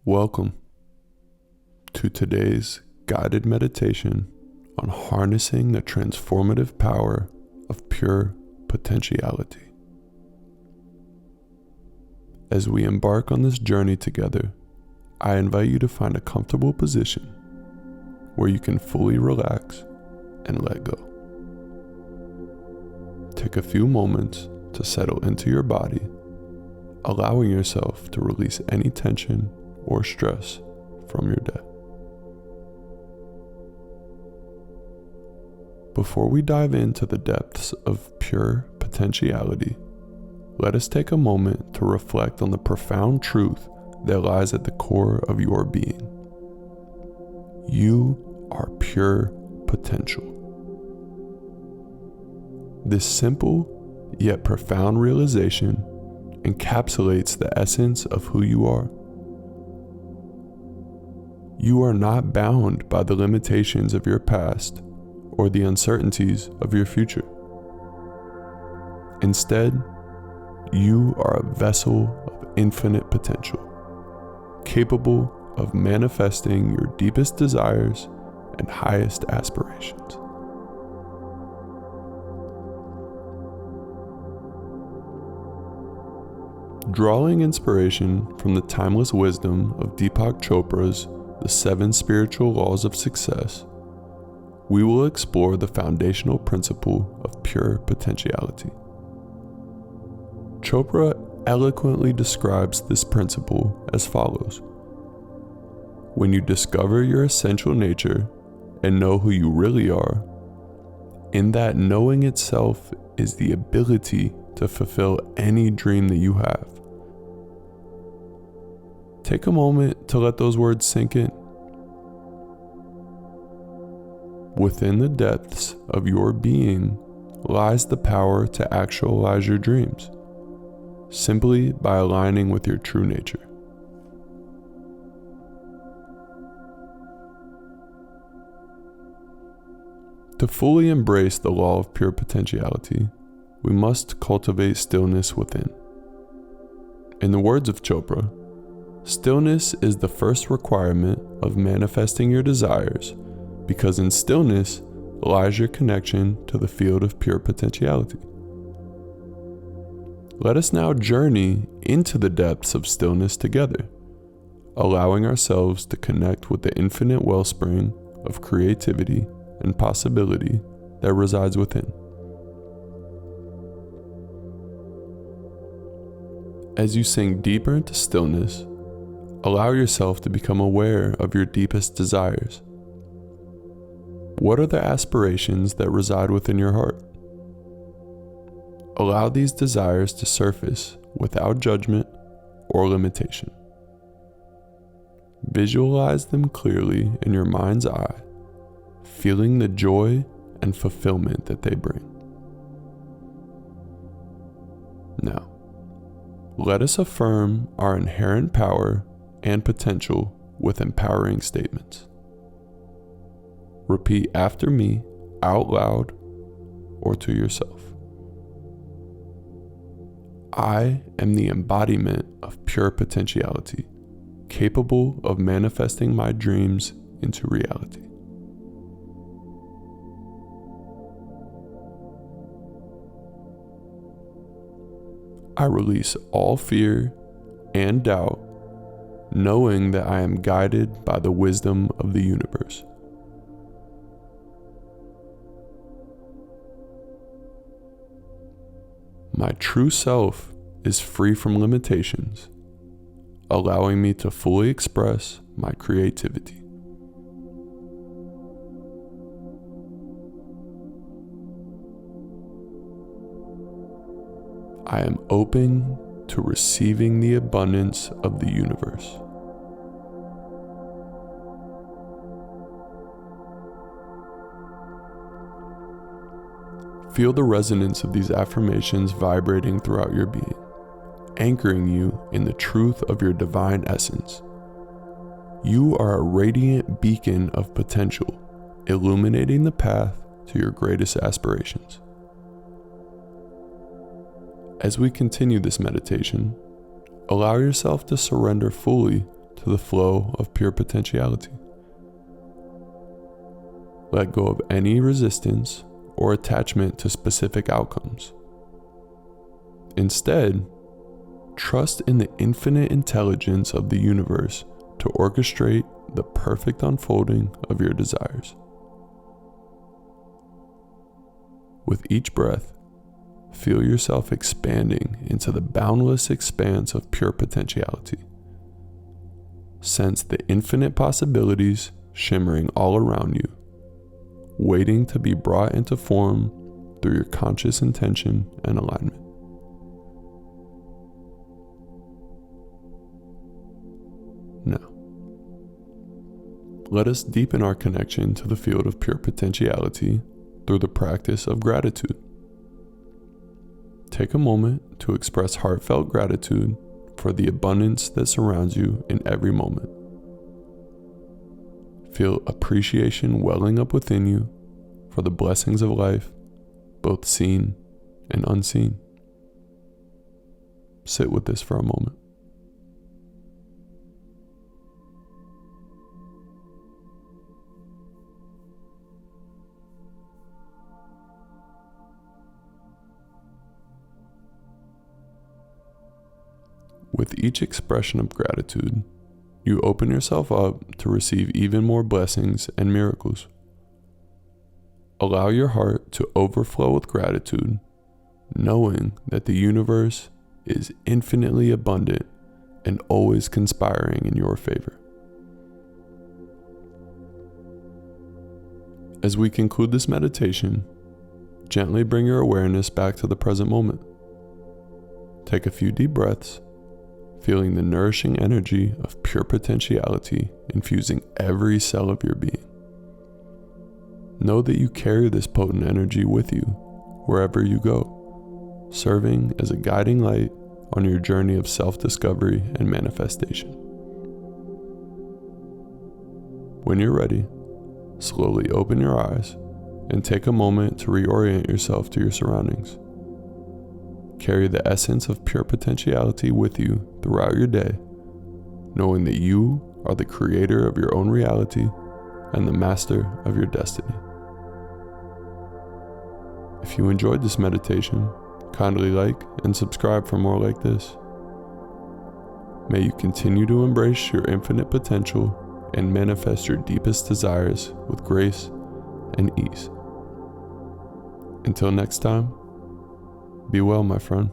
Welcome to today's guided meditation on harnessing the transformative power of pure potentiality. As we embark on this journey together, I invite you to find a comfortable position where you can fully relax and let go. Take a few moments to settle into your body, allowing yourself to release any tension or stress from your day. Before we dive into the depths of pure potentiality, let us take a moment to reflect on the profound truth that lies at the core of your being. You are pure potential. This simple yet profound realization encapsulates the essence of who you are. You are not bound by the limitations of your past or the uncertainties of your future. Instead, you are a vessel of infinite potential, capable of manifesting your deepest desires and highest aspirations. Drawing inspiration from the timeless wisdom of Deepak Chopra's The 7 Spiritual Laws of Success, we will explore the foundational principle of pure potentiality. Chopra eloquently describes this principle as follows: when you discover your essential nature and know who you really are, in that knowing itself is the ability to fulfill any dream that you have. Take a moment to let those words sink in. Within the depths of your being lies the power to actualize your dreams, simply by aligning with your true nature. To fully embrace the law of pure potentiality, we must cultivate stillness within. In the words of Chopra, stillness is the first requirement of manifesting your desires, because in stillness lies your connection to the field of pure potentiality. Let us now journey into the depths of stillness together, allowing ourselves to connect with the infinite wellspring of creativity and possibility that resides within. As you sink deeper into stillness, allow yourself to become aware of your deepest desires. What are the aspirations that reside within your heart? Allow these desires to surface without judgment or limitation. Visualize them clearly in your mind's eye, feeling the joy and fulfillment that they bring. Now, let us affirm our inherent power and potential with empowering statements. Repeat after me out loud or to yourself. I am the embodiment of pure potentiality, capable of manifesting my dreams into reality. I release all fear and doubt, knowing that I am guided by the wisdom of the universe. My true self is free from limitations, allowing me to fully express my creativity. I am open to receiving the abundance of the universe. Feel the resonance of these affirmations vibrating throughout your being, anchoring you in the truth of your divine essence. You are a radiant beacon of potential, illuminating the path to your greatest aspirations. As we continue this meditation, allow yourself to surrender fully to the flow of pure potentiality. Let go of any resistance or attachment to specific outcomes. Instead, trust in the infinite intelligence of the universe to orchestrate the perfect unfolding of your desires. With each breath, feel yourself expanding into the boundless expanse of pure potentiality. Sense the infinite possibilities shimmering all around you, waiting to be brought into form through your conscious intention and alignment. Now, let us deepen our connection to the field of pure potentiality through the practice of gratitude. Take a moment to express heartfelt gratitude for the abundance that surrounds you in every moment. Feel appreciation welling up within you for the blessings of life, both seen and unseen. Sit with this for a moment. With each expression of gratitude, you open yourself up to receive even more blessings and miracles. Allow your heart to overflow with gratitude, knowing that the universe is infinitely abundant and always conspiring in your favor. As we conclude this meditation, gently bring your awareness back to the present moment. Take a few deep breaths, feeling the nourishing energy of pure potentiality infusing every cell of your being. Know that you carry this potent energy with you wherever you go, serving as a guiding light on your journey of self-discovery and manifestation. When you're ready, slowly open your eyes and take a moment to reorient yourself to your surroundings. Carry the essence of pure potentiality with you throughout your day, knowing that you are the creator of your own reality and the master of your destiny. If you enjoyed this meditation, kindly like and subscribe for more like this. May you continue to embrace your infinite potential and manifest your deepest desires with grace and ease. Until next time, be well, my friend.